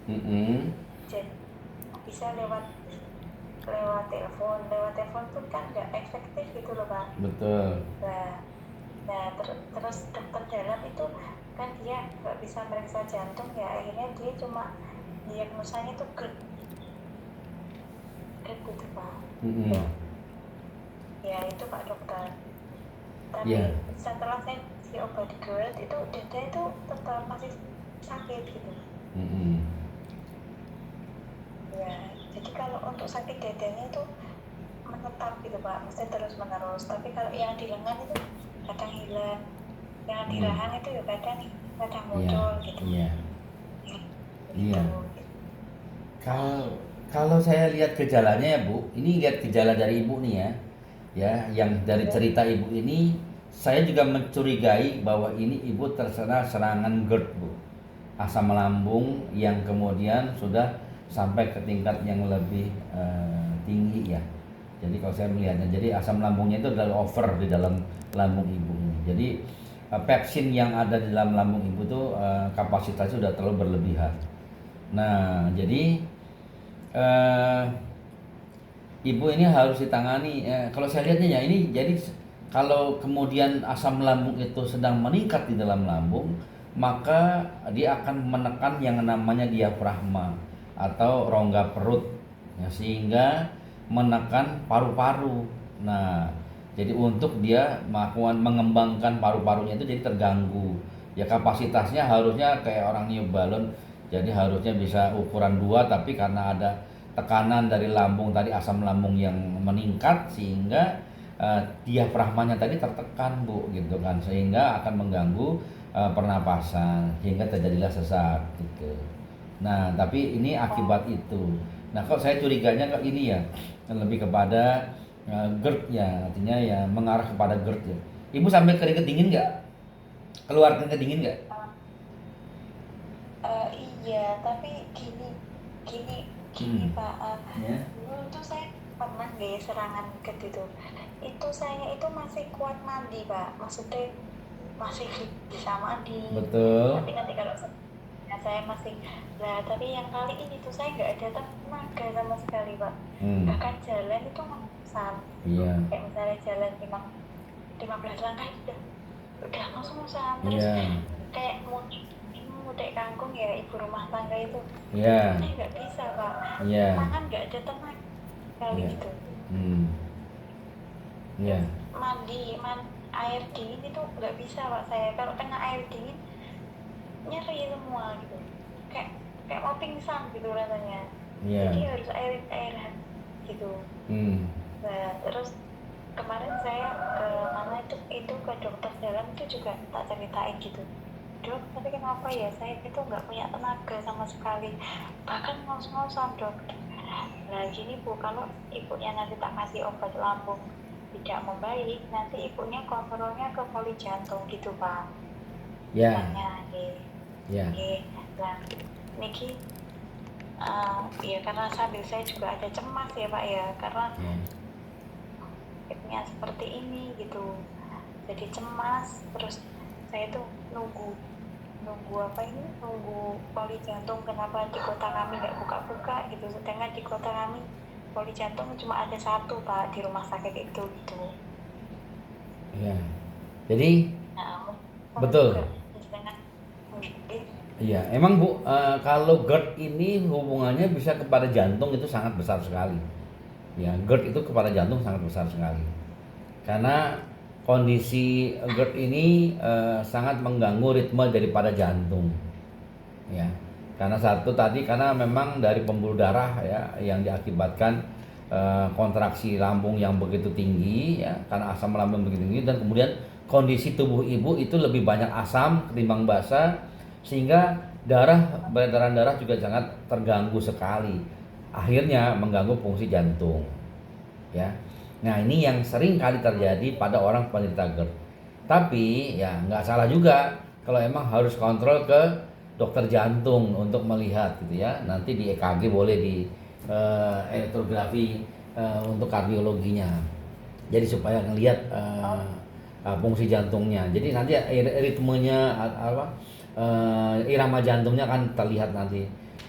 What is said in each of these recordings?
Jadi bisa lewat lewat telepon pun kan nggak efektif gitu loh Pak. Betul. Nah, terus dokter dalam itu kan dia nggak bisa meriksa jantung ya, akhirnya dia cuma diagnosanya tuh GERD gitu Pak. Ya itu Pak dokter. Tapi Ya. setelah saya kasih obat GERD itu dada itu tetap masih sakit gitu. Ya, jadi kalau untuk sakit dadanya itu menetap gitu Pak, mesti terus menerus. Tapi kalau yang di lengan itu kadang hilang, yang di rahang itu ya kadang muncul gitu. Iya. Gitu. Kalau saya lihat gejalanya ya Bu, ini lihat gejala dari Ibu nih ya. Ya, yang dari cerita Ibu ini saya juga mencurigai bahwa ini Ibu terkena serangan GERD, Bu. Asam lambung yang kemudian sudah sampai ke tingkat yang lebih tinggi ya. Jadi kalau saya melihatnya, jadi asam lambungnya itu adalah over di dalam lambung Ibu ini. Jadi pepsin yang ada di dalam lambung Ibu itu kapasitasnya sudah terlalu berlebihan. Nah, jadi eh, Ibu ini harus ditangani. Kalau saya lihatnya ya ini jadi kalau kemudian asam lambung itu sedang meningkat di dalam lambung, maka dia akan menekan yang namanya diafragma atau rongga perut, ya, sehingga menekan paru-paru. Nah, jadi untuk dia melakukan mengembangkan paru-parunya itu jadi terganggu. Ya kapasitasnya harusnya kayak orang niup balon, jadi harusnya bisa ukuran 2, tapi karena ada tekanan dari lambung tadi, asam lambung yang meningkat, sehingga diafragmanya tadi tertekan Bu gitu kan, sehingga akan mengganggu pernapasan sehingga terjadilah sesak gitu. Nah tapi ini akibat itu. Nah kalau saya curiganya ke ini ya lebih kepada GERD ya, artinya ya mengarah kepada GERD ya. Ibu sampai keringet dingin nggak? Keluar keringet dingin nggak? Iya, tapi gini Pak, Ya. dulu tuh saya pernah nggak ya serangan GERD itu. Itu saya itu masih kuat mandi Pak, maksudnya masih bisa mandi. Betul. Tapi nanti kalau saya masih, lah tapi yang kali ini tuh saya nggak ada tenaga sama sekali Pak. Bahkan jalan itu ngos-ngosan. Iya. Kayak misalnya jalan 15 langkah udah ngos-ngosan. Terus kayak mudik kangkung ya, ibu rumah tangga itu. Iya. Saya nggak bisa Pak. Tangan nggak ada tenaga kali gitu. Iya. Mandi air dingin itu nggak bisa Pak saya. Kalau kena air dingin nyeri semua gitu, kayak mau pingsan gitu rasanya. Jadi harus air gitu. Nah terus kemarin saya ke mana itu ke dokter dalam itu juga tak ceritain gitu, Dok tapi kenapa ya saya itu nggak punya tenaga sama sekali, bahkan ngos-ngosan Dok. Nah gini Bu, kalau ibunya nanti tak kasih obat lambung tidak membaik, nanti ibunya kontrolnya ke poli jantung gitu Pak. Ya. Ya. Nah, Niki, ya karena sambil saya juga ada cemas ya Pak ya, karena seperti ini gitu, jadi cemas. Terus saya tuh nunggu poli jantung, kenapa di kota kami nggak buka-buka gitu, sedangkan di kota kami poli jantung cuma ada satu Pak di rumah sakit itu gitu. Ya. Jadi betul. Iya, emang Bu, kalau GERD ini hubungannya bisa kepada jantung itu sangat besar sekali. Ya, GERD itu kepada jantung sangat besar sekali. Karena kondisi GERD ini sangat mengganggu ritme daripada jantung. Ya. Karena satu tadi karena memang dari pembuluh darah ya yang diakibatkan kontraksi lambung yang begitu tinggi ya, karena asam lambung begitu tinggi, dan kemudian kondisi tubuh ibu itu lebih banyak asam ketimbang basa, sehingga peredaran darah juga sangat terganggu sekali, akhirnya mengganggu fungsi jantung ya. Nah ini yang sering kali terjadi pada orang penderita GERD. Tapi ya nggak salah juga kalau emang harus kontrol ke dokter jantung untuk melihat gitu ya, nanti di EKG boleh, di elektrografi untuk kardiologinya, jadi supaya ngelihat fungsi jantungnya. Jadi nanti ritmenya irama jantungnya kan terlihat nanti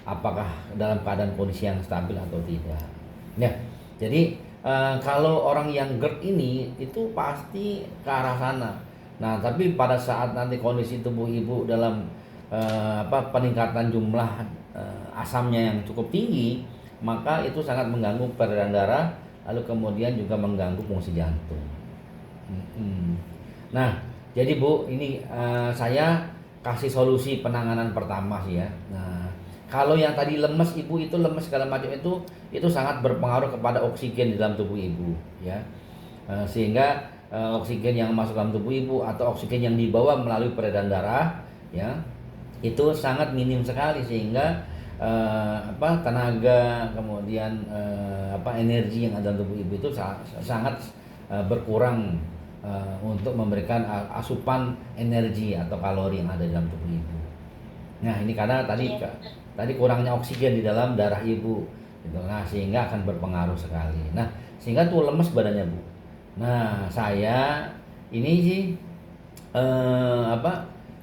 apakah dalam keadaan kondisi yang stabil atau tidak. Ya, jadi kalau orang yang GERD ini itu pasti ke arah sana. Nah, tapi pada saat nanti kondisi tubuh ibu dalam peningkatan jumlah asamnya yang cukup tinggi, maka itu sangat mengganggu peredaran darah, lalu kemudian juga mengganggu fungsi jantung. Nah, jadi Bu, ini saya kasih solusi penanganan pertama sih ya. Nah, kalau yang tadi lemes ibu itu lemes segala macam itu sangat berpengaruh kepada oksigen di dalam tubuh ibu ya. Sehingga oksigen yang masuk dalam tubuh ibu atau oksigen yang dibawa melalui peredaran darah ya itu sangat minim sekali, sehingga tenaga kemudian energi yang ada dalam tubuh ibu itu sangat berkurang untuk memberikan asupan energi atau kalori yang ada dalam tubuh ibu. Nah, ini karena tadi kurangnya oksigen di dalam darah ibu gitu. Nah, sehingga akan berpengaruh sekali. Nah, sehingga tuh lemes badannya Bu. Nah, saya ini sih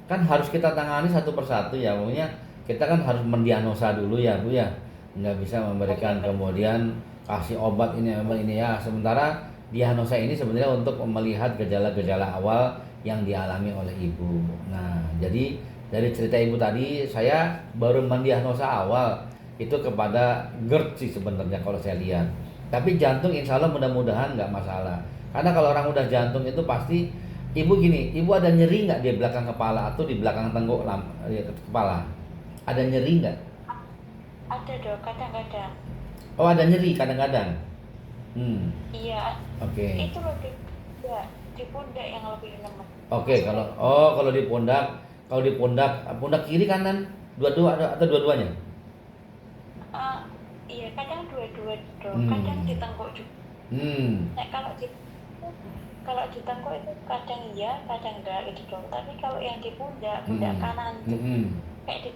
kan harus kita tangani satu persatu ya, pokoknya kita kan harus mendiagnosa dulu ya Bu ya, nggak bisa memberikan kemudian kasih obat ini ya. Sementara diagnosa ini sebenarnya untuk melihat gejala-gejala awal yang dialami oleh ibu. Nah, jadi dari cerita ibu tadi saya baru mendiagnosa awal itu kepada GERD sih sebenarnya kalau saya lihat. Tapi jantung insya Allah mudah-mudahan nggak masalah. Karena kalau orang udah jantung itu pasti ibu gini, ibu ada nyeri nggak di belakang kepala atau di belakang tenggok kepala? Ada nyeri nggak? Ada Dok, kadang-kadang. Oh, ada nyeri kadang-kadang. Iya. Oke. Itu lebih di pundak yang lebih lemas. Oke, kalau di pundak kiri kanan dua-dua atau dua-duanya? Iya, kadang dua-dua Dok, kadang di tenggok juga. Nah, kalau di tenggok itu kadang iya, kadang enggak gitu Dok. Tapi kalau yang di pundak kanan kayak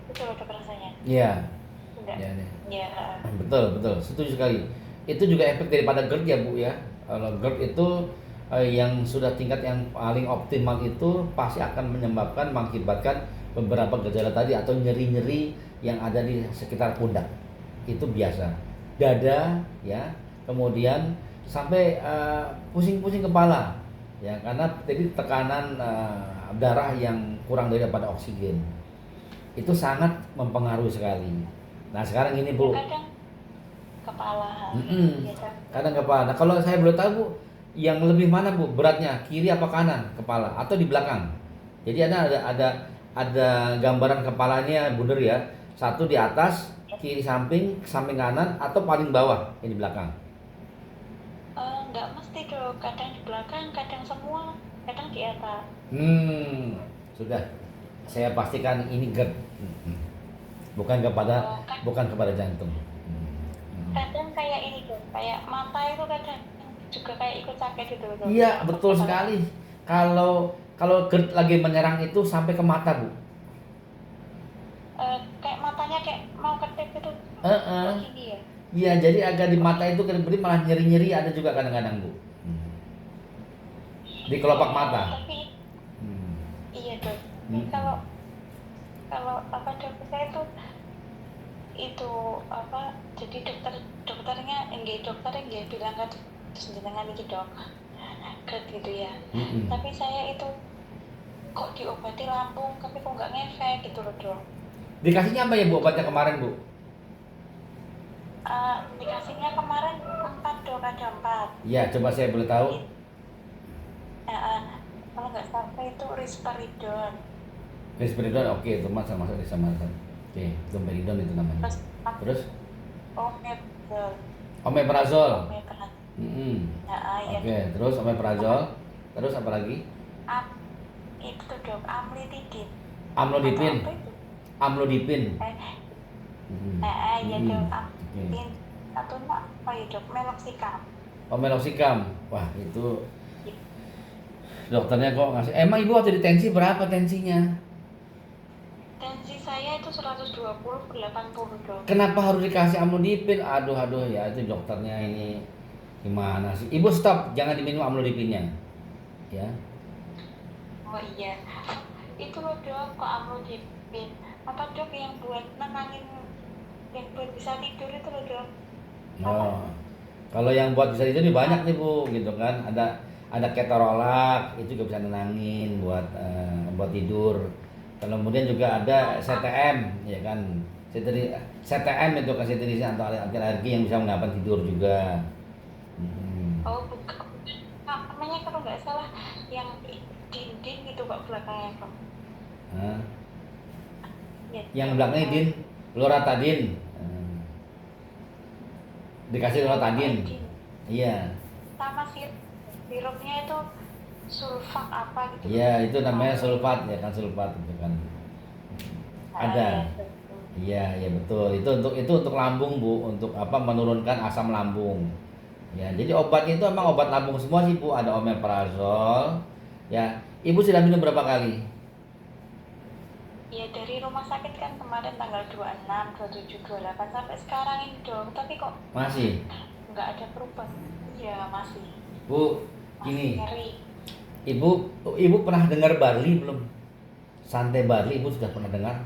itu loh Dok rasanya. Iya. Iya. Betul, setuju sekali. Itu juga efek daripada GERD ya Bu ya. Kalau GERD itu yang sudah tingkat yang paling optimal itu pasti akan mengakibatkan beberapa gejala tadi atau nyeri-nyeri yang ada di sekitar pundak. Itu biasa. Dada ya, kemudian sampai pusing-pusing kepala ya, karena tadi tekanan darah yang kurang daripada oksigen. Itu sangat mempengaruhi sekali. Nah, sekarang ini Bu. Kadang kepala. Kadang kepala. Nah, kalau saya boleh tahu Bu, yang lebih mana Bu beratnya, kiri apa kanan kepala atau di belakang? Jadi ada gambaran kepalanya Bundar ya. Satu di atas, kiri samping kanan atau paling bawah yang di belakang? Nggak mesti Dok, kadang di belakang, kadang semua, kadang di atas. Sudah. Saya pastikan ini GERD. Bukan kepada jantung. Kadang kayak ini Dok, kayak mata itu kadang juga kayak ikut sakit gitu Dok. Iya, betul sekali. Kalau GERD lagi menyerang itu sampai ke mata Bu. Kayak matanya kayak mau ketip gitu. Gini ya. Iya, jadi agak di mata itu berarti malah nyeri-nyeri ada juga kadang-kadang Bu. Di kelopak mata. Tapi iya Dok. Kalau Dok, saya itu jadi dokternya bilang kan jenengan iki Dok GERD gitu ya. Tapi saya itu kok diobati lambung tapi kok nggak ngefek gitu loh Dok. Dikasihnya apa ya Bu obatnya kemarin Bu? Dikasihnya kemarin 4 Dok, ada 4. Iya, coba saya boleh tahu. Kalau nggak salah itu risperidon. Risperidon, oke, itu masuk di sama. Oke, risperidon itu namanya. Terus? Omeprazol. Oke, terus omeprazol. Terus apa lagi? Itu Dok, amlodipin. Amlodipin. Iya Dok, amlodipin. Satunya apa ya Dok? Meloxicam. Meloxicam. Wah, itu dokternya kok ngasih. Emang ibu waktu di tensi berapa tensinya? Tensi saya itu 120/80 Dok. Kenapa harus dikasih amlodipin? Aduh ya, itu dokternya ini gimana sih? Ibu stop, jangan diminum amlodipinnya. Ya. Oh iya. Itu loh Dok, kok amlodipin apa dok yang buat nenangin, yang buat bisa tidur itu loh dok. Oh, kalau yang buat bisa tidur banyak nih Bu, gitu kan. Ada ketorolak, itu juga bisa nenangin buat tidur. Kemudian juga ada CTM, ya kan. CTM itu kasih atau anti alergi yang bisa menghambat tidur juga. Hmm. Oh bukan, namanya kalau nggak salah yang dinding gitu kok belakangnya kok. Hah? Ya, Yang belakangnya din, loratadin. Dikasih loratadin. Iya. sama sirupnya itu sulfat apa gitu. Iya, itu namanya sulfat ya kan, sulfat itu kan. Ada. Iya, ya betul. Itu untuk lambung, Bu, untuk apa? Menurunkan asam lambung. Ya, jadi obatnya itu emang obat lambung semua sih, Bu. Ada omeprazol. Ya, Ibu sudah minum berapa kali? Ya dari rumah sakit kan kemarin tanggal 26, 27, 28 sampai sekarang ini dong. Tapi kok Masih. nggak ada perubahan. Iya masih. Bu, Masih gini. nyeri. Ibu pernah dengar barley belum? Santai barley Ibu sudah pernah dengar?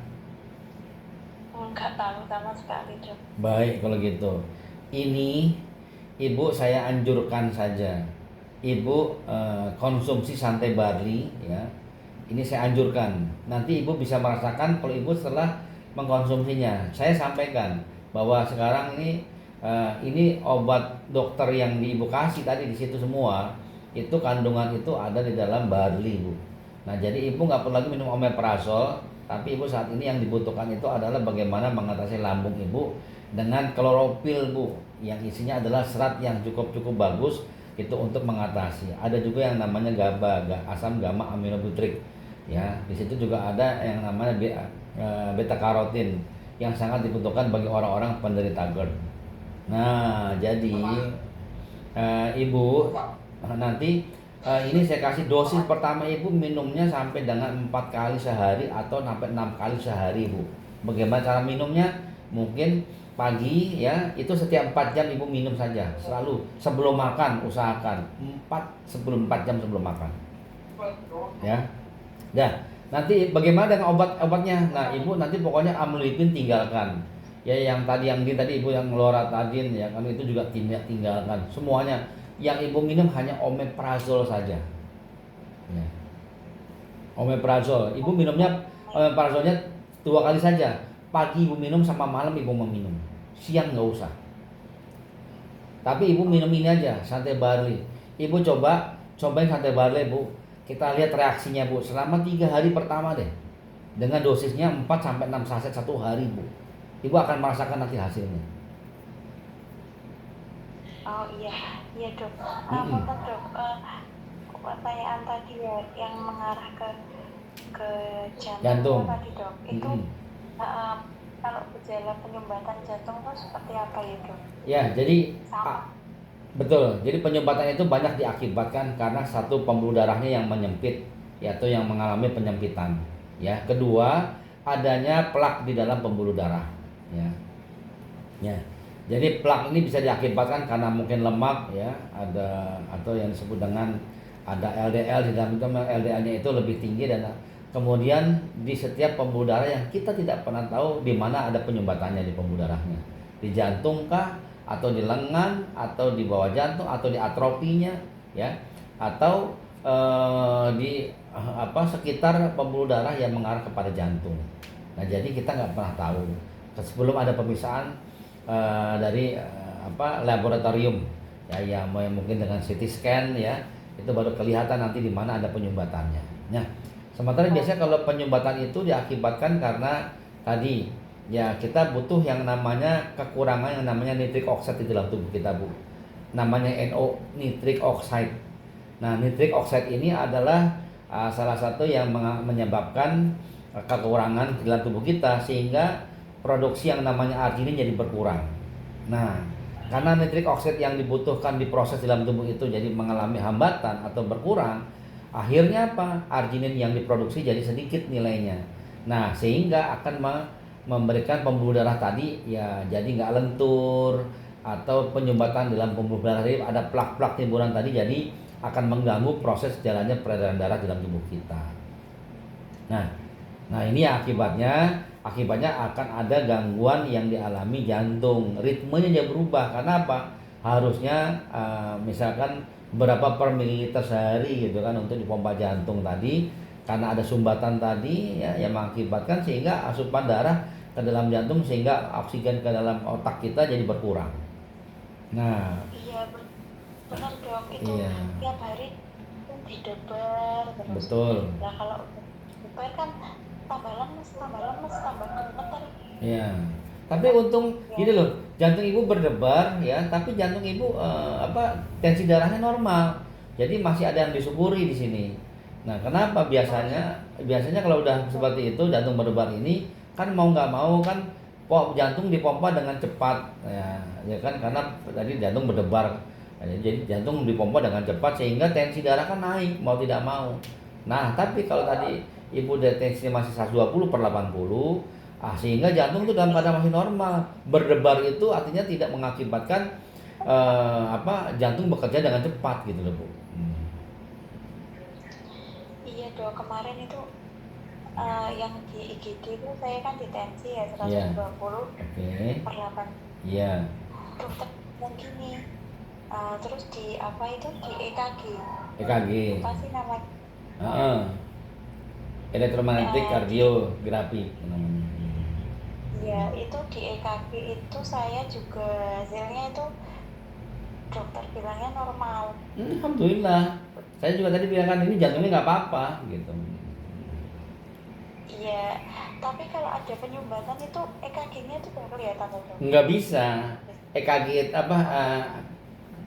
Nggak tahu sama sekali dok. Baik kalau gitu. Ini Ibu saya anjurkan saja. Ibu konsumsi santai barley ya. Ini saya anjurkan. Nanti Ibu bisa merasakan kalau Ibu setelah mengkonsumsinya. Saya sampaikan bahwa sekarang ini obat dokter yang di Ibu kasih tadi di situ semua itu kandungan itu ada di dalam barley, Bu. Nah, jadi Ibu nggak perlu lagi minum omeprazol, tapi Ibu saat ini yang dibutuhkan itu adalah bagaimana mengatasi lambung Ibu dengan klorofil, Bu, yang isinya adalah serat yang cukup bagus itu untuk mengatasi. Ada juga yang namanya GABA, asam gamma aminobutyric. Ya, di situ juga ada yang namanya beta karotin yang sangat dibutuhkan bagi orang-orang penderita GERD. Nah, jadi Ibu nanti ini saya kasih dosis pertama Ibu minumnya sampai dengan 4 kali sehari atau sampai 6 kali sehari, Bu. Bagaimana cara minumnya? Mungkin pagi ya, itu setiap 4 jam Ibu minum saja. Selalu sebelum makan usahakan 4 jam sebelum makan. Ya. Ya, nanti bagaimana dengan obatnya? Nah, Ibu nanti pokoknya amlodipin tinggalkan. Ya, yang tadi Ibu yang loratadin ya, kan itu juga tinggalkan semuanya. Yang Ibu minum hanya omeprazol saja. Ya. Omeprazol. Ibu minumnya omeprazolnya 2 kali saja. Pagi Ibu minum sama malam Ibu meminum. Siang nggak usah. Tapi Ibu minum ini aja, santai barley. Ibu cobain santai barley, Bu. Kita lihat reaksinya, Bu, selama 3 hari pertama deh. Dengan dosisnya 4 sampai 6 saset 1 hari, Bu. Ibu akan merasakan nanti hasilnya. Oh iya dok. Dok, pertanyaan tadi ya yang mengarah ke jantung tadi dok. Itu kalau gejala penyumbatan jantung itu seperti apa ya dok? Ya, jadi betul. Jadi penyumbatan itu banyak diakibatkan karena satu, pembuluh darahnya yang menyempit, yaitu yang mengalami penyempitan. Ya, kedua adanya plak di dalam pembuluh darah. Ya. Jadi plak ini bisa diakibatkan karena mungkin lemak ya, ada atau yang disebut dengan ada LDL di dalam itu. LDL-nya itu lebih tinggi dan kemudian di setiap pembuluh darah yang kita tidak pernah tahu di mana ada penyumbatannya di pembuluh darahnya. Di jantung kah, atau di lengan, atau di bawah jantung, atau di atrofinya ya, atau di sekitar pembuluh darah yang mengarah kepada jantung. Nah, jadi kita nggak pernah tahu sebelum ada pemisahan dari laboratorium ya, yang mungkin dengan CT scan ya, itu baru kelihatan nanti di mana ada penyumbatannya. Nah, sementara biasanya kalau penyumbatan itu diakibatkan karena tadi ya, kita butuh yang namanya kekurangan yang namanya nitric oxide di dalam tubuh kita, Bu. Namanya NO, nitric oxide. Nah, nitric oxide ini adalah salah satu yang menyebabkan kekurangan di dalam tubuh kita sehingga produksi yang namanya arginin jadi berkurang. Nah, karena nitric oxide yang dibutuhkan diproses dalam tubuh itu jadi mengalami hambatan atau berkurang, akhirnya apa? Arginin yang diproduksi jadi sedikit nilainya. Nah, sehingga akan memberikan pembuluh darah tadi ya jadi nggak lentur, atau penyumbatan dalam pembuluh darah tadi ada plak-plak timbunan tadi, jadi akan mengganggu proses jalannya peredaran darah dalam tubuh kita. Nah, Nah ini akibatnya akan ada gangguan yang dialami jantung, ritmenya dia berubah. Karena apa? Harusnya misalkan berapa per mililiter sehari gitu kan untuk dipompa jantung tadi, karena ada sumbatan tadi ya yang mengakibatkan sehingga asupan darah ke dalam jantung sehingga oksigen ke dalam otak kita jadi berkurang. Nah, Iya, benar dok. Itu iya, tiap hari itu didebar terus. betul. Nah kalau debar kan tambah lemes, tambah gemeter. Iya. Tapi untung Ya, gini loh, jantung ibu berdebar ya, tapi jantung ibu tensi darahnya normal. Jadi masih ada yang disyukuri di sini. Nah, kenapa biasanya kalau udah seperti itu jantung berdebar ini kan mau nggak mau kan jantung dipompa dengan cepat ya kan karena tadi jantung berdebar. Jadi jantung dipompa dengan cepat sehingga tensi darah kan naik mau tidak mau. Nah, tapi kalau tadi ibu tensinya masih 120/80, sehingga jantung itu dalam keadaan masih normal. Berdebar itu artinya tidak mengakibatkan jantung bekerja dengan cepat gitu loh, Bu. iya dok, kemarin itu yang di IGD itu saya kan di tensi ya Iya. 120 Oke. per 8. Iya. Dokter bilang gini, terus di apa itu di EKG. EKG. Apa sih namanya? Heeh. Elektromagnetic Eh, di Cardiography namanya. Ya, itu di EKG itu saya juga hasilnya itu dokter bilangnya normal. Alhamdulillah. Saya juga tadi bilang kan ini jantungnya nggak apa-apa gitu. Iya, tapi kalau ada penyumbatan itu EKG-nya itu nggak kelihatan dok. Nggak bisa. EKG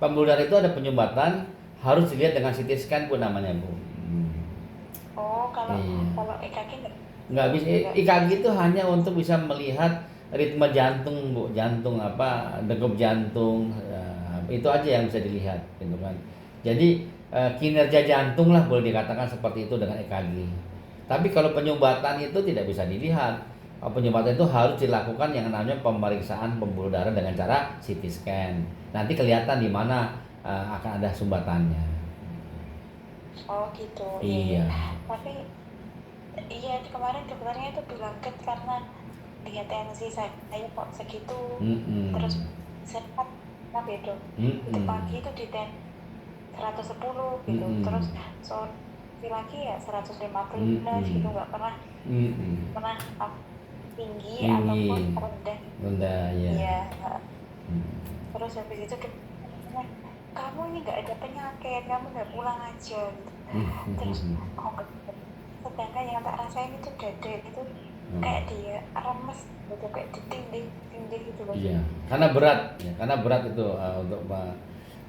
pembuluh darah itu ada penyumbatan harus dilihat dengan CT scan pun namanya, Bu. Oh, kalau Iya. kalau EKG Nggak bisa. EKG itu hanya untuk bisa melihat ritme jantung, Bu. Jantung degup jantung. Itu aja yang bisa dilihat, gitu kan. Jadi kinerja jantung lah boleh dikatakan seperti itu dengan EKG. Tapi kalau penyumbatan itu tidak bisa dilihat. Penyumbatan itu harus dilakukan yang namanya pemeriksaan pembuluh darah dengan cara CT scan. Nanti kelihatan di mana akan ada sumbatannya. Oh gitu. Iya. Tapi iya kemarin dokternya itu bilang karena dia tensi saya kok segitu. Mm-mm. Terus sempat ya dok. Itu pagi itu di 110 gitu. Terus sore lagi ya 115 gitu, nggak pernah tinggi ataupun rendah. Ya. Iya. Terus habis itu kamu ini nggak ada penyakit, kamu nggak pulang aja gitu. Terus sedangkan yang tak rasain itu dada itu kayak dia remes gitu, kayak ditindih gitu loh. Iya, karena berat itu untuk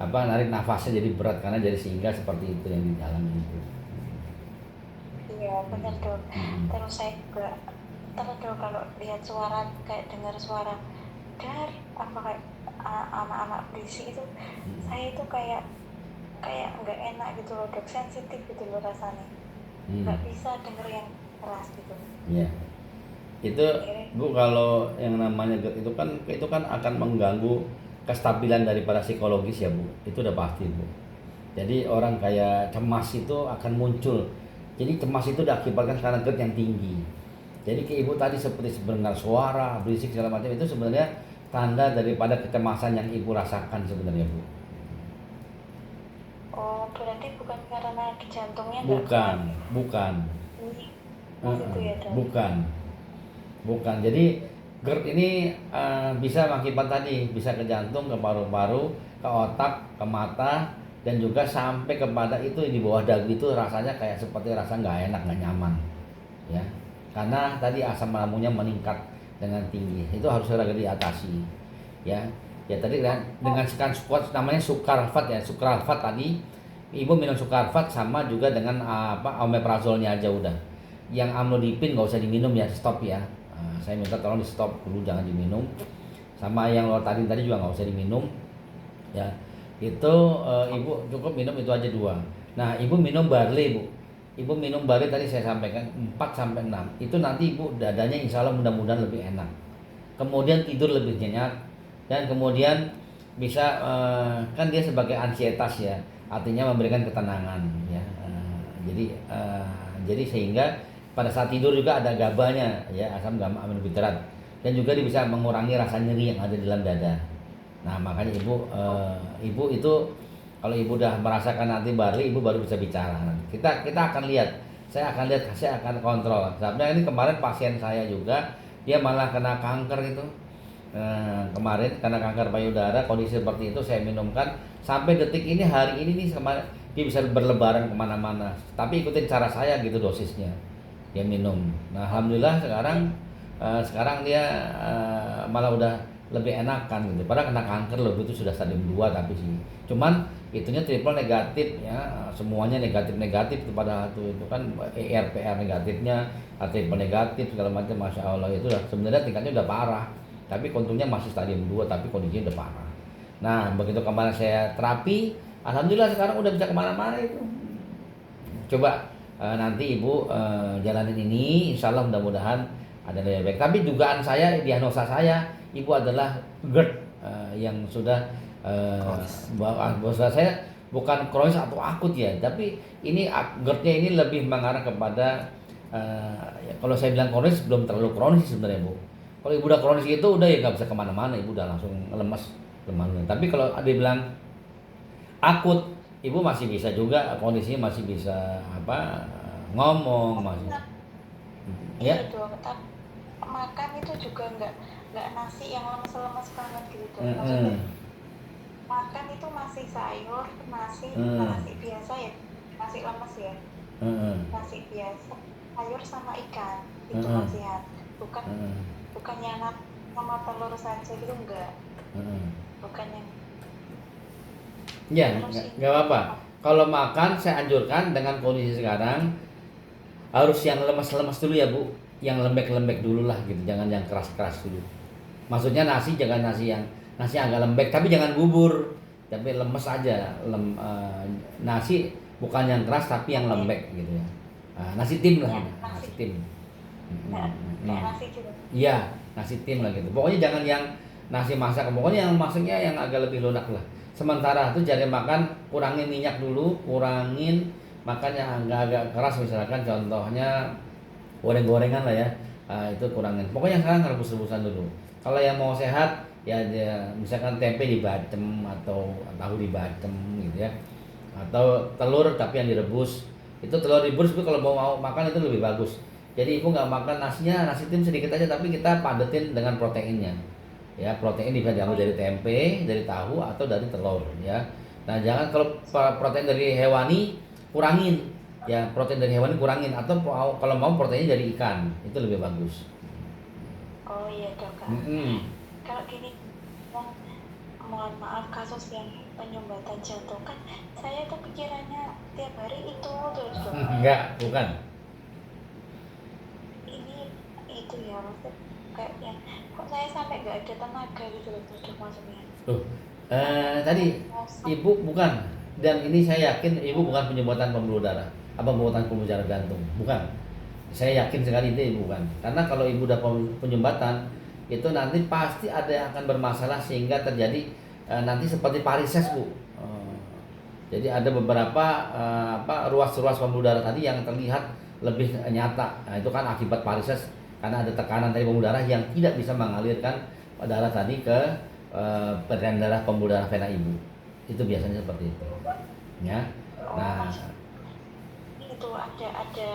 narik nafasnya jadi berat karena jadi sehingga seperti itu yang dialami itu. Iya benar dok. Terus saya juga dok kalau lihat suara kayak dengar suara kayak anak-anak berisik itu, saya itu kayak nggak enak gitu loh dok, sensitif gitu loh rasanya, nggak bisa denger yang keras gitu. Iya. Itu Bu, kalau yang namanya GERD itu kan akan mengganggu kestabilan daripada psikologis ya Bu. Itu udah pasti Bu. Jadi orang kayak cemas itu akan muncul. Jadi cemas itu diakibatkan karena GERD yang tinggi. Jadi ke ibu tadi seperti mendengar suara, berisik segala macam itu sebenarnya tanda daripada kecemasan yang ibu rasakan sebenarnya Bu. Oh berarti bukan karena jantungnya? Bukan. Itu ya dok? Bukan. Jadi GERD ini bisa mengakibat tadi, bisa ke jantung, ke paru-paru, ke otak, ke mata, dan juga sampai kepada itu di bawah dagu itu rasanya kayak seperti rasa nggak enak, nggak nyaman, ya. Karena tadi asam lambungnya meningkat dengan tinggi, itu harus segera diatasi, ya. Ya tadi kan dengan sekian squat namanya sukarfat ya, sukarfat tadi ibu minum sukarfat sama juga dengan omeprazolnya aja udah. Yang amlodipin nggak usah diminum ya, stop ya. Saya minta tolong di stop dulu, jangan diminum. Sama yang loratadin tadi juga nggak usah diminum, ya. Itu ibu cukup minum itu aja 2. Nah ibu minum barley Bu. Ibu minum barley tadi saya sampaikan 4-6. Itu nanti ibu dadanya insya Allah mudah-mudahan lebih enak. Kemudian tidur lebih nyenyak. Dan kemudian bisa kan dia sebagai ansietas ya, artinya memberikan ketenangan ya. Jadi sehingga pada saat tidur juga ada GABA-nya ya, asam gamma aminobutyrat, dan juga dia bisa mengurangi rasa nyeri yang ada di dalam dada. Nah makanya ibu itu kalau ibu udah merasakan nanti barley, ibu baru bisa bicara. Kita akan lihat, saya akan kontrol. Sebenarnya ini kemarin pasien saya juga, dia malah kena kanker itu. Kemarin karena kanker payudara, kondisi seperti itu saya minumkan sampai detik ini, hari ini nih kemarin dia bisa berlebaran kemana-mana. Tapi ikutin cara saya gitu dosisnya, dia minum. Nah alhamdulillah sekarang dia malah udah lebih enakan gitu. Padahal kena kanker loh, itu sudah stadium 2 tapi sih. Cuman itunya triple negatif ya, semuanya negatif kepada itu kan ERPR negatifnya, triple negatif segala macam, masya Allah itu udah sebenarnya tingkatnya udah parah. Tapi untungnya masih stadium 2 tapi kondisinya udah parah. Nah begitu kemarin saya terapi, alhamdulillah sekarang udah bisa kemana-mana itu. Coba nanti ibu jalanin ini, insya Allah mudah-mudahan ada lebih baik. Tapi dugaan saya, diagnosa saya, ibu adalah GERD yang sudah bahwa saya bukan kronis atau akut ya, tapi ini GERD-nya ini lebih mengarah kepada ya, kalau saya bilang kronis belum terlalu kronis sebenarnya bu. Kalau ibu udah kronis itu udah ya nggak bisa kemana-mana, ibu udah langsung lemas. Tapi kalau ada bilang akut, ibu masih bisa juga, kondisinya masih bisa ngomong masih. Ya. Itu makan itu juga nggak nasi yang lemes-lemes banget gitu. Maksudnya makan itu masih sayur, nasi biasa ya, nasi lemes ya, nasi biasa, sayur sama ikan itu masihan, bukan yang sama telur saja gitu, enggak, bukan yang ya nggak apa-apa. Kalau makan saya anjurkan dengan kondisi sekarang harus yang lemas-lemas dulu ya bu, yang lembek-lembek dulu lah gitu, jangan yang keras-keras dulu. Maksudnya nasi jangan nasi agak lembek, tapi jangan bubur, tapi lemes aja. Nasi bukan yang keras tapi yang lembek gitu ya. Nasi tim lah, nasi tim. nasi juga. Iya, nasi tim lah gitu. Pokoknya jangan yang nasi masak, pokoknya yang masaknya yang agak lebih lunak lah. Sementara itu jadi makan, kurangin minyak dulu, kurangin makan yang agak keras, misalkan contohnya goreng-gorengan lah ya. Itu kurangin. Pokoknya sekarang rebus-rebusan dulu. Kalau yang mau sehat ya misalkan tempe dibacem atau tahu dibacem gitu ya. Atau telur tapi yang direbus. Itu telur direbus itu kalau mau makan itu lebih bagus. Jadi ibu nggak makan nasinya, nasi tim sedikit aja tapi kita padetin dengan proteinnya. Ya, protein bisa diambil dari tempe, dari tahu atau dari telur ya. Nah, jangan kalau protein dari hewani kurangin. Ya, protein dari hewani kurangin atau kalau mau proteinnya dari ikan, itu lebih bagus. Oh iya dok. Kalau gini, mohon maaf, kasus yang penyumbatan jantung kan saya tuh pikirannya tiap hari itu terus dok. Enggak, bukan. Itu ya maksudnya kayak yang kok saya sampai nggak ada tenaga gitu loh dok, maksudnya. Tadi ibu bukan, dan ini saya yakin ibu bukan penyumbatan pembuluh darah, penyumbatan pembuluh darah jantung, bukan. Saya yakin sekali itu ibu bukan, karena kalau ibu udah penyumbatan itu nanti pasti ada yang akan bermasalah sehingga terjadi nanti seperti varises bu. Jadi ada beberapa ruas-ruas pembuluh darah tadi yang terlihat lebih nyata. Nah, itu kan akibat varises karena ada tekanan dari pembuluh darah yang tidak bisa mengalirkan darah tadi ke peredaran darah pembuluh darah vena ibu. Itu biasanya seperti itu. Ya. Nah, itu ada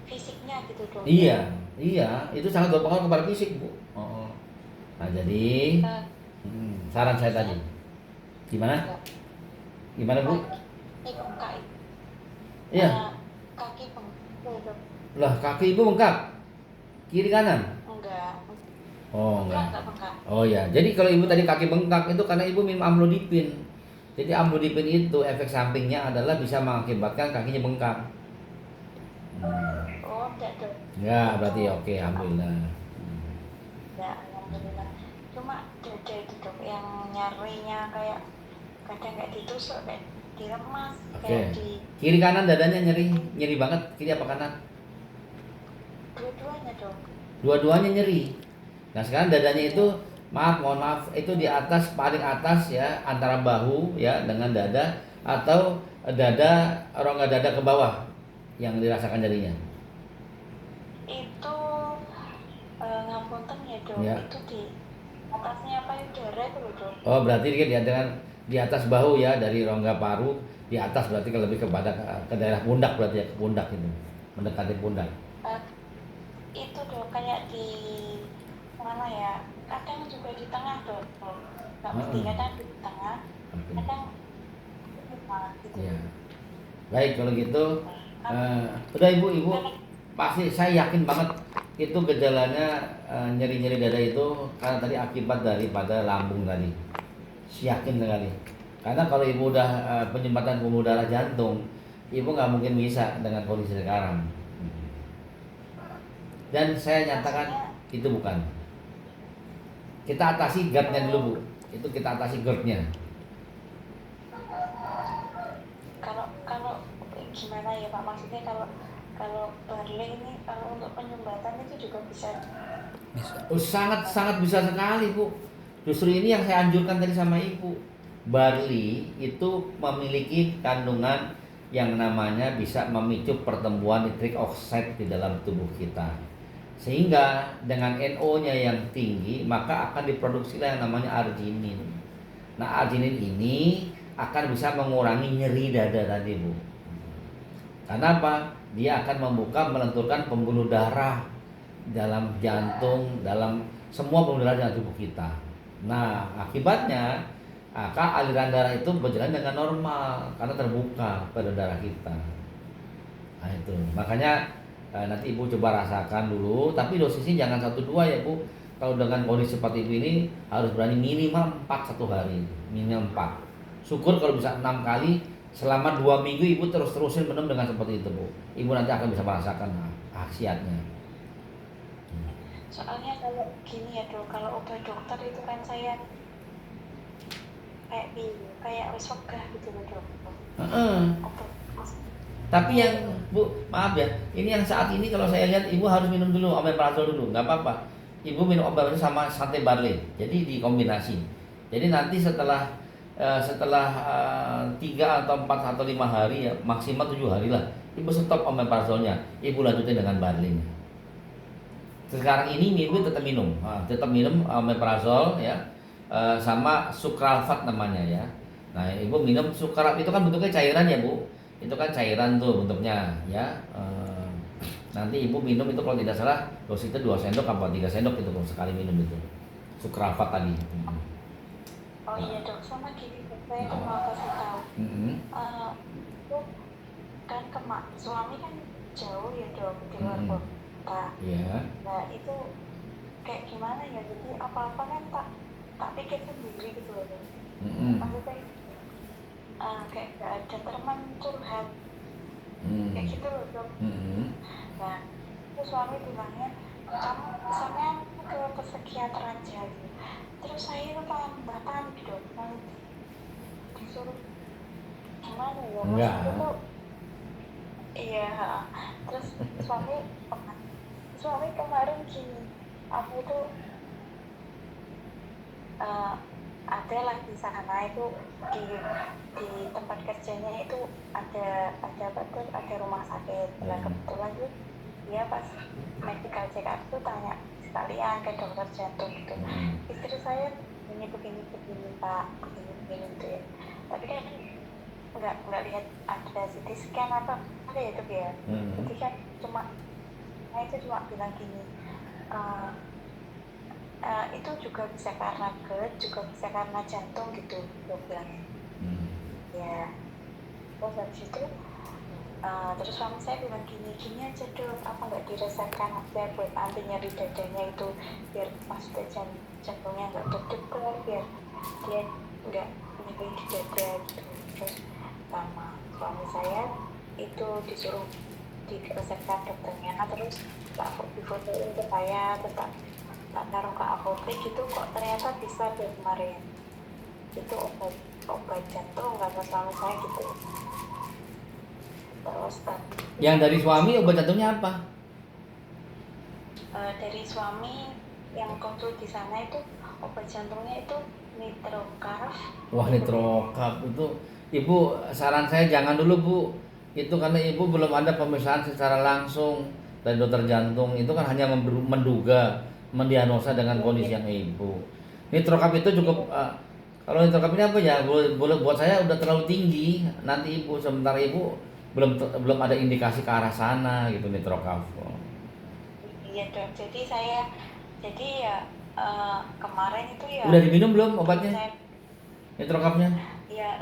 fisiknya gitu dok. Iya, itu sangat berpengaruh kepada fisik bu. Nah jadi saran saya tadi, gimana bu? Bengkak. Iya. Kaki bengkak. Lah kaki ibu bengkak, kiri kanan? Enggak. Oh enggak. Bengkak. Oh ya, jadi kalau ibu tadi kaki bengkak itu karena ibu minum amlodipin. Jadi amlodipin itu efek sampingnya adalah bisa mengakibatkan kakinya bengkak. Oh enggak dok. Ya berarti oke, alhamdulillah. Ya alhamdulillah. Cuma dada itu dok yang nyarinya kayak kadang nggak ditusuk, kayak dilemas, kayak di kiri kanan dadanya nyeri banget, kiri apa kanan? Dua-duanya dok. Dua-duanya nyeri. Nah sekarang dadanya itu mohon maaf itu di atas, paling atas ya, antara bahu ya dengan dada, atau rongga dada ke bawah yang dirasakan nyerinya. Ngapunten ya dok, Ya. itu di atasnya payudara itu loh dok. Oh, berarti dia dengan di atas bahu ya, dari rongga paru di atas berarti lebih kepada ke daerah pundak berarti ya, ke pundak itu. Mendekati pundak. Eh, itu dok kayak di mana ya? Kadang juga di tengah dok. Nggak mesti Heeh. kadang di tengah, Oke. kadang di tengah gitu. Ya. Baik kalau gitu, Kan- udah ibu pasti saya yakin banget itu gejalanya nyeri-nyeri dada itu karena tadi akibat daripada lambung tadi. Yakin sekali. Karena kalau ibu udah penyumbatan pembuluh darah jantung, ibu nggak mungkin bisa dengan kondisi sekarang. Dan saya nyatakan itu bukan. Kita atasi GERD-nya dulu bu. Itu kita atasi GERD-nya. kalau gimana ya Pak, maksudnya kalau barley ini kalau untuk penyumbatan itu juga bisa. Sangat sangat bisa sekali bu. Justru ini yang saya anjurkan tadi sama ibu. Barley itu memiliki kandungan yang namanya bisa memicu pertumbuhan nitrik oxide di dalam tubuh kita. Sehingga dengan NO-nya yang tinggi maka akan diproduksi yang namanya arginin. Nah arginin ini akan bisa mengurangi nyeri dada tadi bu. Karena apa? Dia akan membuka melenturkan pembuluh darah dalam jantung, dalam semua pembuluh darah dalam tubuh kita. Nah akibatnya maka aliran darah itu berjalan dengan normal karena terbuka pada darah kita. Nah itu makanya nanti ibu coba rasakan dulu, tapi dosisnya jangan 1-2 ya bu. Kalau dengan kondisi seperti ini harus berani minimal 4 satu hari, minimal 4. Syukur kalau bisa 6 kali selama 2 minggu ibu terus-terusin minum dengan seperti itu bu. Ibu nanti akan bisa merasakan khasiatnya. Soalnya kalau gini ya dok, kalau obat dokter itu kan saya kayak wis wegah gitu loh dok. Obat Tapi yang bu, maaf ya, ini yang saat ini kalau saya lihat ibu harus minum dulu omeprazol dulu, nggak apa-apa. Ibu minum obat itu sama sate barley, jadi dikombinasi. Jadi nanti setelah 3 atau 4 atau 5 hari ya, maksimal 7 hari lah, ibu stop omeprazolnya, ibu lanjutin dengan barleynya. Sekarang ini ibu tetap minum omeprazol ya, sama sukralfat namanya ya. Nah ibu minum sukralfat itu kan bentuknya cairan ya bu. Itu kan cairan tuh bentuknya ya. Nanti ibu minum itu kalau tidak salah dosisnya 2 sendok apa 3 sendok itu kalau sekali minum itu sukralfat tadi. Oh iya dok, sama gini dok, saya tuh mau kasih tahu. Itu kan suami kan jauh ya dok di luar kota. Iya. Nah itu kayak gimana ya, jadi apa-apa kan tak pikir sendiri gitu loh dok. Maksudnya kayak gak ada teman curhat kayak gitu loh dok. Nah itu suami bilangnya kamu misalnya ke psikiater aja gitu. Terus saya itu tambah panik dok, disuruh gimana ya, maksudnya tuh iya. Terus suami kemarin gini, aku tuh ada lah di sana itu di tempat kerjanya itu ada apa tuh, ada rumah sakit. Nah kebetulan tuh dia pas medical check up tuh tanya sekalian ke dokter jantung gitu, istri saya begini pak, begini tuh ya. Tapi kan nggak lihat ada CT scan apa ya itu ya. Jadi kan cuma bilang gini, itu juga bisa karena GERD, juga bisa karena jantung gitu dok bilangnya. Ya terus habis itu terus suami saya bilang gini aja dok, apa nggak diresepkan aja buat anti nyeri dadanya itu, biar maksudnya jantungnya nggak deg-degan, biar dia nggak nyeri di dada gitu. Terus sama suami saya itu disuruh diresepkan dokternya, terus difotoin ke saya, tetap tak taruh ke apotek gitu, kok ternyata bisa deh kemarin itu obat jantung kata suami saya gitu. Terus yang dari suami obat jantungnya apa? Dari suami yang konsul di sana itu obat jantungnya itu Nitrocarf. Wah Nitrocarf itu ibu, saran saya jangan dulu bu, itu karena ibu belum ada pemeriksaan secara langsung dari dokter jantung, itu kan hanya menduga. mendiagnosa dengan kondisi yang ibu. Nitrokap itu cukup kalau nitrokap ini apa ya? Buat saya udah terlalu tinggi. Nanti ibu sementara ibu belum ada indikasi ke arah sana gitu nitrokap. Iya dok. Jadi ya kemarin itu ya. Udah diminum belum obatnya? Saya, nitrokapnya? ya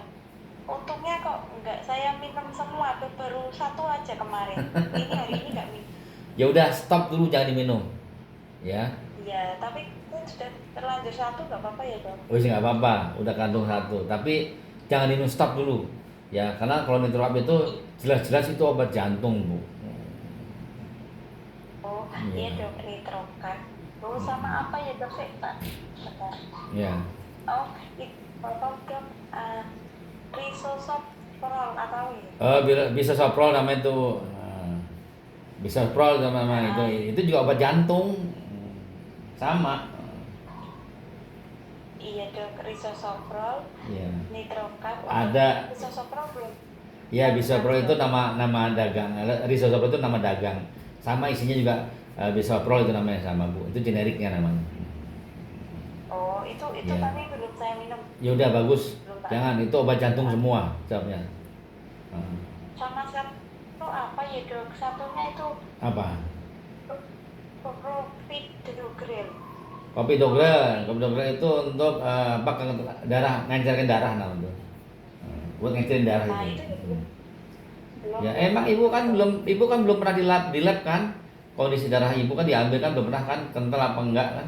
untungnya kok enggak saya minum semua tuh, baru satu aja kemarin. Ini hari ini enggak minum. Ya udah stop dulu, jangan diminum. Ya. Iya, tapi kan sudah terlanjur satu nggak apa-apa ya dok? Oh sih nggak apa-apa, udah kandung satu. Tapi jangan diminum stop dulu. Ya, karena kalau nitrokap itu jelas-jelas itu obat jantung, Bu. Oh iya dok, nitrokan. Oh sama apa ya dok? Saya tak. Bentar. Ya. Oh apa dok? Risosoprol atau ya? Bisa soprol namanya itu. Bisa soprol namanya itu juga obat jantung. Sama. Iya dok, risosoprol, Ya. nitrokan. Ada. Risosoprol belum? Ya, bisoprol itu nama dagang. Risosoprol itu nama dagang. Sama isinya juga bisoprol itu namanya sama, Bu. Itu generiknya namanya. Oh, itu Ya. tapi belum saya minum. Ya udah bagus. Belum, Pak. Jangan, itu obat jantung semua jawabnya. Sama satu apa ya dok? Satunya itu Apa? Clopidogrel. Clopidogrel itu untuk darah, ngancarin darah itu. Buat ngancarin darah Nah, itu. itu belum. Ya emang ibu kan belum pernah di lab kan? Kondisi darah ibu kan diambil kan belum pernah kan, kental apa enggak kan?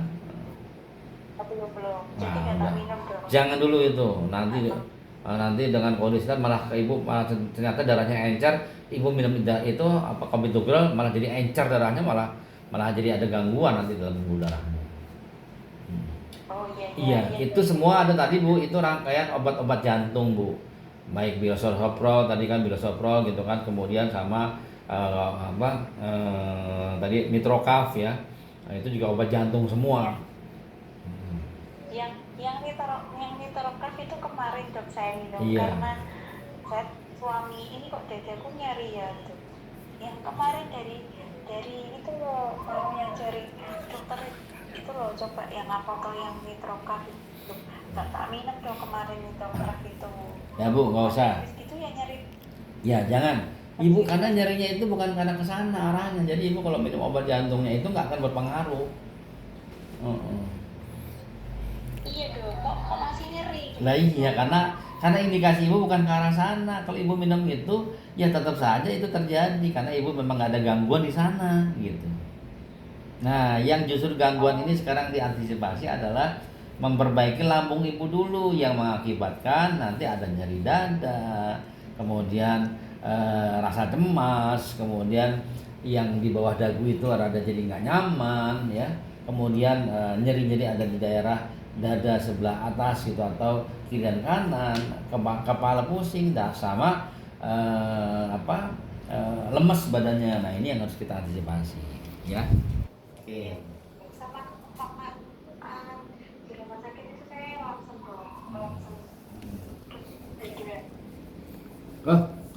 Belum. Jadi Nah, nggak udah. minum dok. Jangan dulu itu. Nanti dengan kondisi malah ibu malah ternyata darahnya encer, ibu minum itu apa clopidogrel malah jadi encer darahnya, malah jadi ada gangguan nanti dalam pembuluh darahnya. Oh Iya, itu semua ada tadi Bu, itu rangkaian obat-obat jantung Bu. Baik bisoprol tadi kan bisoprol gitu kan, kemudian sama tadi nitrokaf ya. Nah, itu juga obat jantung semua. Yang nitrokaf itu kemarin dok saya minum Iya. karena saya suami ini kok dadaku nyari ya tuh. Yang kemarin dari itu loh, yang dari dokter itu loh, coba yang apa tuh yang nitrokaf itu. Tak minum dong kemarin nitrokaf itu. Ya Bu, nggak usah. Itu yang nyari. Ya jangan. Ibu karena nyarinya itu bukan karena kesana arahnya. Jadi ibu kalau minum obat jantungnya itu nggak akan berpengaruh. Iya dong, kok masih nyeri? Nah iya, karena indikasi ibu bukan ke arah sana. Kalau ibu minum itu, ya tetap saja itu terjadi karena ibu memang nggak ada gangguan di sana, gitu. Nah, yang justru gangguan ini sekarang diantisipasi adalah memperbaiki lambung ibu dulu yang mengakibatkan nanti ada nyeri dada, kemudian rasa cemas, kemudian yang di bawah dagu itu rada jadi nggak nyaman, ya. Kemudian nyeri-nyeri ada di daerah dada sebelah atas gitu atau kiri dan kanan, kepala pusing, dan sama lemes badannya. Nah ini yang harus kita antisipasi, ya. Oke. Sama di rumah sakit itu saya langsung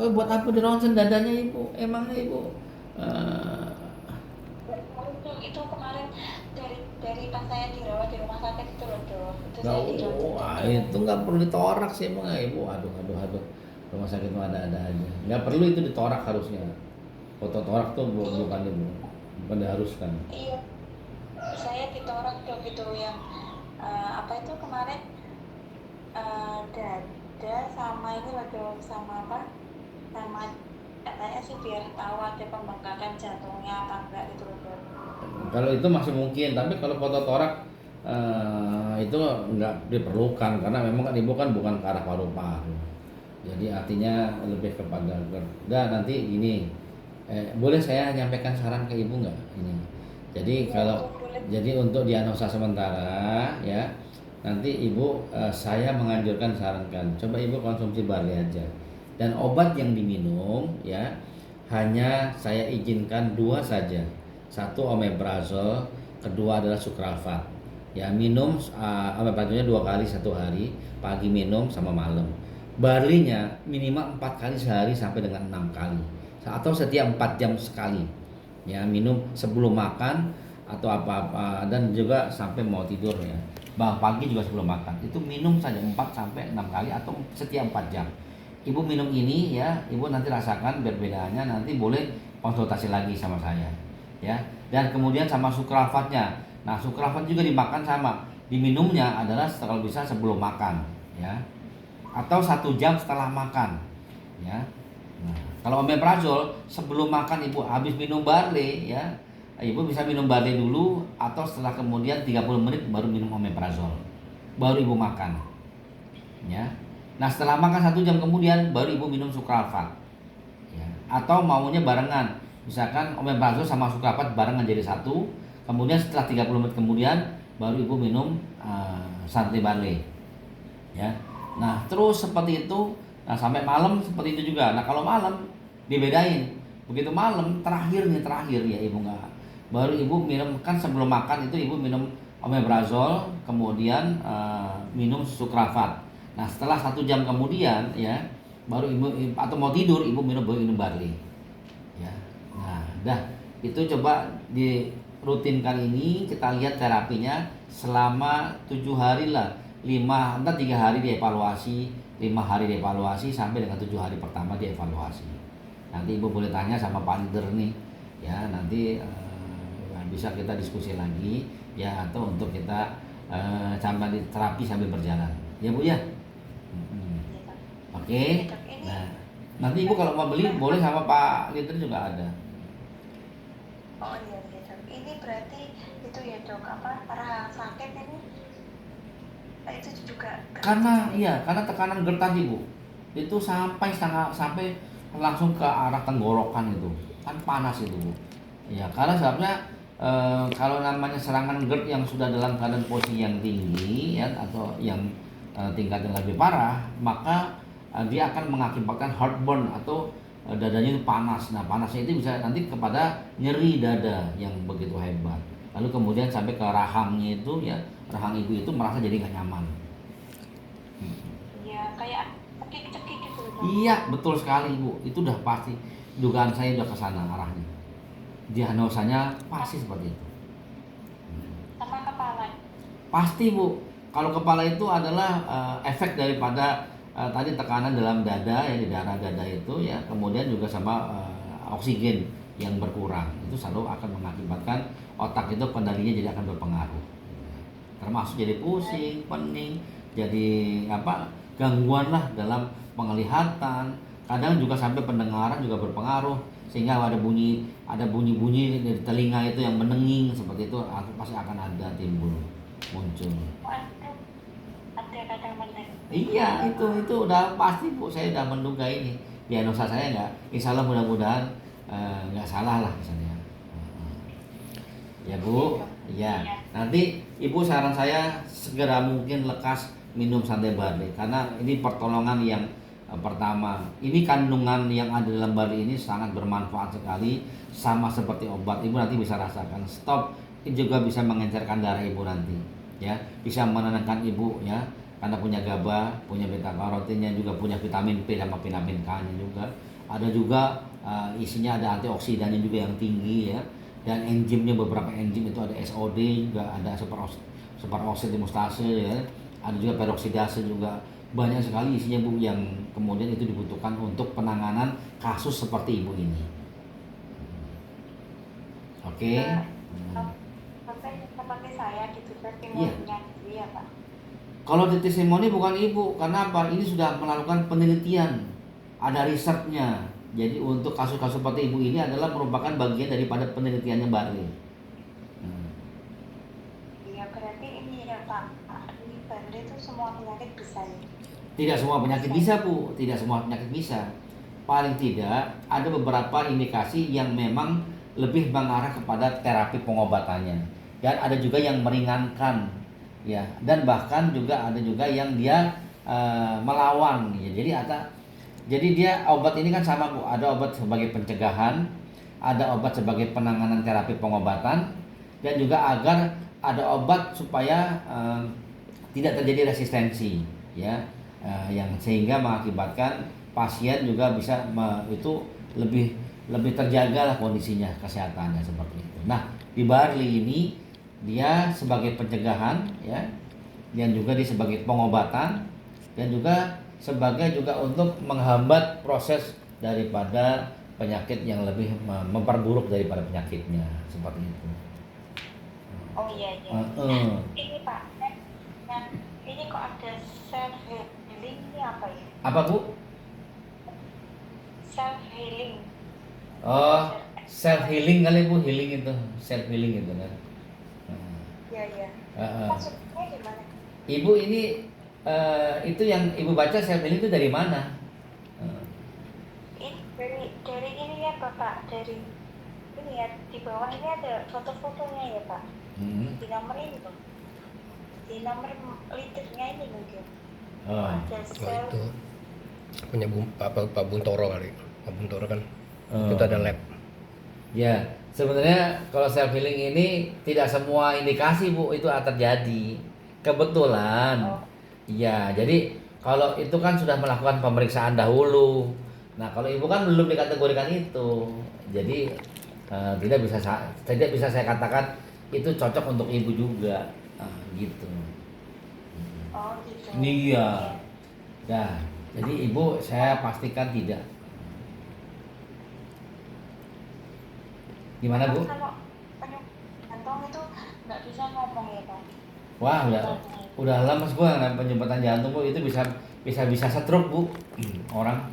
Oh, buat apa di ronsen dadanya ibu? Emangnya ibu? Itu kemarin dari pas saya dirawat di rumah sakit itu loh dok. Itu saya dirawat. Itu nggak perlu ditorak sih emang ibu. Aduh. Rumah sakit mah ada aja. Nggak perlu itu ditorak harusnya. Foto torak tuh bukan diharuskan. Iya, saya ditorak dok itu yang apa itu kemarin dada sama ini loh dok, sama apa? Sama katanya sih biar tahu ada pembengkakan jantungnya apa enggak gitu loh dok. Kalau itu masih mungkin, tapi kalau foto torak itu nggak diperlukan karena memang kan ibu kan bukan ke arah paru-paru. Jadi artinya lebih kepada dan nanti ini boleh saya nyampaikan saran ke ibu nggak ini? Jadi jadi untuk diagnosa sementara ya nanti ibu saya menganjurkan sarankan coba ibu konsumsi barley aja dan obat yang diminum ya hanya saya izinkan 2 saja. Satu omeprazol, kedua adalah sukralfat. Ya minum omeprazolnya 2 kali 1 hari, pagi minum sama malam. Barley-nya minimal 4 kali sehari sampai dengan 6 kali atau setiap 4 jam sekali. Ya minum sebelum makan atau apa-apa, dan juga sampai mau tidur ya. Pagi juga sebelum makan itu minum saja 4 sampai 6 kali atau setiap 4 jam. Ibu minum ini ya, ibu nanti rasakan perbedaannya, nanti boleh konsultasi lagi sama saya ya. Dan kemudian sama sukrafatnya. Nah, sukrafat juga dimakan sama, diminumnya adalah kalau bisa sebelum makan ya, atau 1 jam setelah makan ya. Nah, kalau omeprazol sebelum makan ibu habis minum barley ya, ibu bisa minum barley dulu atau setelah kemudian 30 menit baru minum omeprazol. Baru ibu makan. Ya. Nah, setelah makan 1 jam kemudian baru ibu minum sukralfat. Ya. Atau maunya barengan. Misalkan omeprazol sama sukralfat barengan jadi satu. Kemudian setelah 30 menit kemudian baru ibu minum santai barley. Ya. Nah, terus seperti itu. Nah, sampai malam seperti itu juga. Nah, kalau malam dibedain. Begitu malam terakhir ya ibu nggak, baru ibu minum, kan sebelum makan itu ibu minum omeprazol, kemudian minum sukralfat. Nah, setelah 1 jam kemudian ya baru ibu, atau mau tidur ibu minum barley ya. Nah, dah itu coba dirutinkan ini, kita lihat terapinya selama 7 hari lah, 3 hari dievaluasi, 5 hari dievaluasi sampai dengan 7 hari pertama dievaluasi. Nanti ibu boleh tanya sama Pak Leader nih ya, nanti bisa kita diskusi lagi ya, atau untuk kita sambil terapi sambil berjalan ya Bu ya. Oke. Nah, nanti ibu kalau mau beli boleh sama Pak Leader juga ada. Oh iya dok, ini berarti itu ya dok, apa para sakit ini itu juga Karena tekanan GERD tadi Bu itu sampai langsung ke arah tenggorokan, itu kan panas itu Bu ya. Karena sebabnya kalau namanya serangan GERD yang sudah dalam keadaan posisi yang tinggi ya, atau yang tingkat yang lebih parah, maka dia akan mengakibatkan heartburn atau dadanya itu panas. Nah, panasnya itu bisa nanti kepada nyeri dada yang begitu hebat. Lalu kemudian sampai ke rahangnya itu ya, rahang ibu itu merasa jadi nggak nyaman. Iya, kayak cekik-cekik gitu. Iya, betul sekali Bu. Itu udah pasti, dugaan saya udah ke sana arahnya. Diagnosanya pasti seperti itu. Sama kepala. Pasti Bu. Kalau kepala itu adalah efek daripada tadi tekanan dalam dada ya, di daerah dada itu ya, kemudian juga sama oksigen yang berkurang. Itu selalu akan mengakibatkan otak itu kendalinya jadi akan berpengaruh. Termasuk jadi pusing, pening, jadi gangguan lah dalam penglihatan. Kadang juga sampai pendengaran juga berpengaruh, sehingga ada bunyi-bunyi dari telinga itu yang menenging seperti itu, pasti akan ada muncul. Ada kadang meneng. Iya, itu udah pasti Bu, saya udah menduga ini. Diagnosa saya nggak, insya Allah mudah-mudahan nggak salah lah misalnya. Ya Bu, ya. Nanti Ibu saran saya segera mungkin lekas minum santai barley, karena ini pertolongan yang pertama. Ini kandungan yang ada dalam barley ini sangat bermanfaat sekali, sama seperti obat. Ibu nanti bisa rasakan. Stop, ini juga bisa mengencerkan darah Ibu nanti, ya. Bisa menenangkan Ibu ya, karena punya GABA, punya beta karotinnya, juga punya vitamin P sama vitamin K-nya juga. Ada juga isinya ada antioksidannya juga yang tinggi ya. Dan enzimnya, beberapa enzim itu ada SOD juga, ada superoksid dimustase ya. Ada juga peroksidase juga. Banyak sekali isinya Bu, yang kemudian itu dibutuhkan untuk penanganan kasus seperti Ibu ini. Oke. Seperti saya gitu, testimoninya gitu ya Pak. Kalau di testimoni bukan Ibu, karena apa? Ini sudah melakukan penelitian, ada risetnya. Jadi untuk kasus-kasus seperti Ibu ini adalah merupakan bagian daripada penelitiannya barley. Iya, berarti ini ya Pak, ini barley itu semua penyakit bisa ya? Tidak semua penyakit bisa Bu, tidak semua penyakit bisa. Paling tidak ada beberapa indikasi yang memang lebih mengarah kepada terapi pengobatannya. Dan ada juga yang meringankan ya, dan bahkan juga ada juga yang dia melawan ya. Jadi dia obat ini kan sama Bu, ada obat sebagai pencegahan, ada obat sebagai penanganan terapi pengobatan, dan juga agar ada obat supaya tidak terjadi resistensi ya, yang sehingga mengakibatkan pasien juga bisa itu lebih lebih terjaga lah kondisinya, kesehatannya seperti itu. Nah, di barley ini dia sebagai pencegahan ya, dan juga dia sebagai pengobatan, dan juga sebagai juga untuk menghambat proses daripada penyakit yang lebih memperburuk daripada penyakitnya seperti itu. Oh iya iya. Ini Pak, nah, ini kok ada self healing, ini apa ya? Apa Bu? Self healing. Oh, self healing kali Bu, healing itu, self healing itu kan. Iya iya. Maksudnya gimana? Ibu ini itu yang Ibu baca self healing itu dari mana? Ini dari ini ya Bapak, dari ini ya, di bawah ini ada foto-fotonya ya Pak. Di nomor ini tuh, di nomor liternya ini mungkin. Ada itu punya Pak Buntoro kali. Pak Buntoro kan itu ada lab. Ya, sebenarnya kalau self healing ini tidak semua indikasi Bu itu terjadi. Kebetulan. Ya, jadi kalau itu kan sudah melakukan pemeriksaan dahulu. Nah, kalau Ibu kan belum dikategorikan itu. Jadi tidak bisa saya katakan itu cocok untuk Ibu juga. Gitu. Oh, gitu. Iya. Nah, jadi Ibu saya pastikan tidak. Gimana Bu? Kalau jantung itu nggak bisa ngomong ya Pak? Wah, udah lama gue yang penyumbatan jantung Bu, itu bisa stroke Bu orang.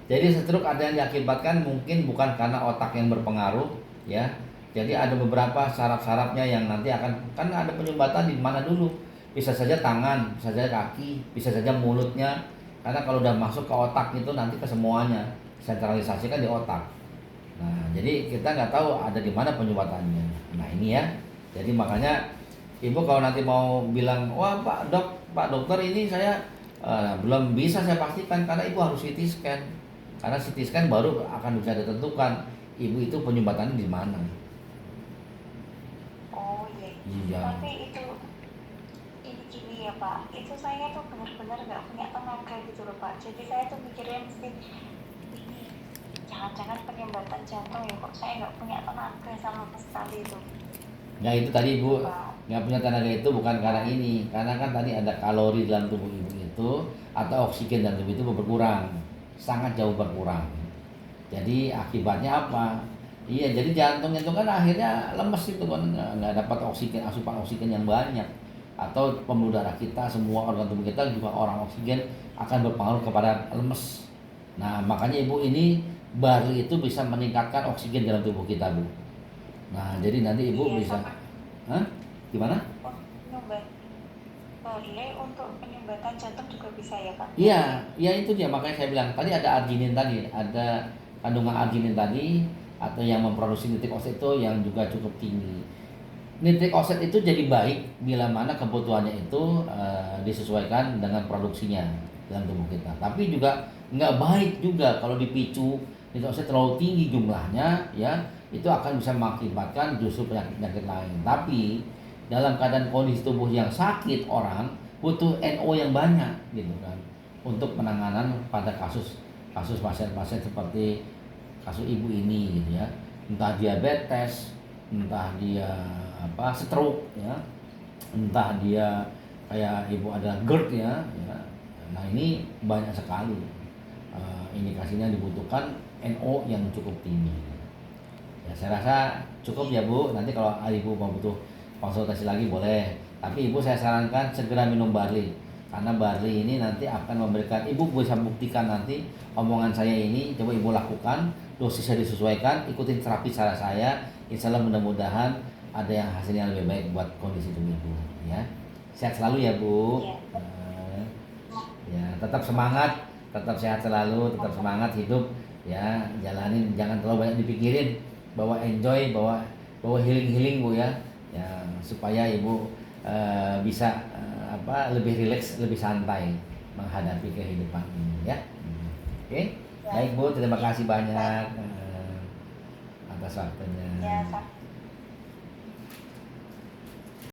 Jadi stroke ada yang diakibatkan mungkin bukan karena otak yang berpengaruh ya. Jadi ada beberapa saraf-sarafnya yang nanti akan, kan ada penyumbatan di mana dulu. Bisa saja tangan, bisa saja kaki, bisa saja mulutnya. Karena kalau udah masuk ke otak itu nanti ke semuanya, sentralisasi kan di otak. Nah, jadi kita nggak tahu ada di mana penyumbatannya. Nah ini ya. Jadi makanya Ibu kalau nanti mau bilang, wah Pak dokter ini saya belum bisa saya pastikan karena Ibu harus CT scan. Karena CT scan baru akan bisa ditentukan Ibu itu penyumbatannya di mana. Oh iya. Iya. Tapi itu ini gini ya Pak, itu saya tuh benar-benar nggak punya tenaga gitu loh Pak. Jadi saya tuh mikirnya mesti ini jangan-jangan penyumbatan jantung ya, kok saya nggak punya tenaga sama sekali itu. Nah itu tadi Ibu nggak punya tenaga itu bukan karena ini, karena kan tadi ada kalori dalam tubuh Ibu itu atau oksigen dalam tubuh itu berkurang, sangat jauh berkurang. Jadi akibatnya apa? Iya, jadi jantung itu kan akhirnya lemes itu kan, nggak dapat oksigen, asupan oksigen yang banyak. Atau pembuluh darah kita, semua organ tubuh kita juga orang oksigen akan berpengaruh kepada lemes. Nah makanya Ibu ini barley itu bisa meningkatkan oksigen dalam tubuh kita Bu. Nah jadi nanti Ibu bisa, gimana? Barley untuk penyumbatan jantung juga bisa ya Pak? Iya, ya itu dia makanya saya bilang tadi ada arginin tadi, ada kandungan arginin tadi atau yang memproduksi nitrik oksid itu yang juga cukup tinggi. Nitrik oksid itu jadi baik bila mana kebutuhannya itu disesuaikan dengan produksinya dalam tubuh kita. Tapi juga nggak baik juga kalau dipicu nitrik oksid terlalu tinggi jumlahnya, ya itu akan bisa mengakibatkan justru penyakit-penyakit lain. Tapi dalam keadaan kondisi tubuh yang sakit orang butuh NO yang banyak gitu kan untuk penanganan pada kasus pasien-pasien seperti kasus Ibu ini gitu ya, entah diabetes, entah dia stroke ya, entah dia kayak Ibu ada GERD ya. Nah ini banyak sekali indikasinya dibutuhkan NO yang cukup tinggi. Ya, saya rasa cukup ya Bu. Nanti kalau Ibu mau butuh konsultasi lagi boleh. Tapi Ibu saya sarankan segera minum barley. Karena barley ini nanti akan memberikan, Ibu bisa buktikan nanti omongan saya ini, coba Ibu lakukan, dosisnya disesuaikan, ikutin terapi cara saya. Insya Allah mudah-mudahan ada yang hasilnya lebih baik buat kondisi tubuh Ibu. Ya, sehat selalu ya Bu. Ya, tetap semangat, tetap sehat selalu, tetap semangat hidup. Ya, jalanin, jangan terlalu banyak dipikirin, bawa enjoy, bawa healing Bu ya. Ya, supaya Ibu bisa lebih rileks, lebih santai menghadapi kehidupan ini ya. Oke. Baik Bu, terima kasih banyak atas waktunya. Ya,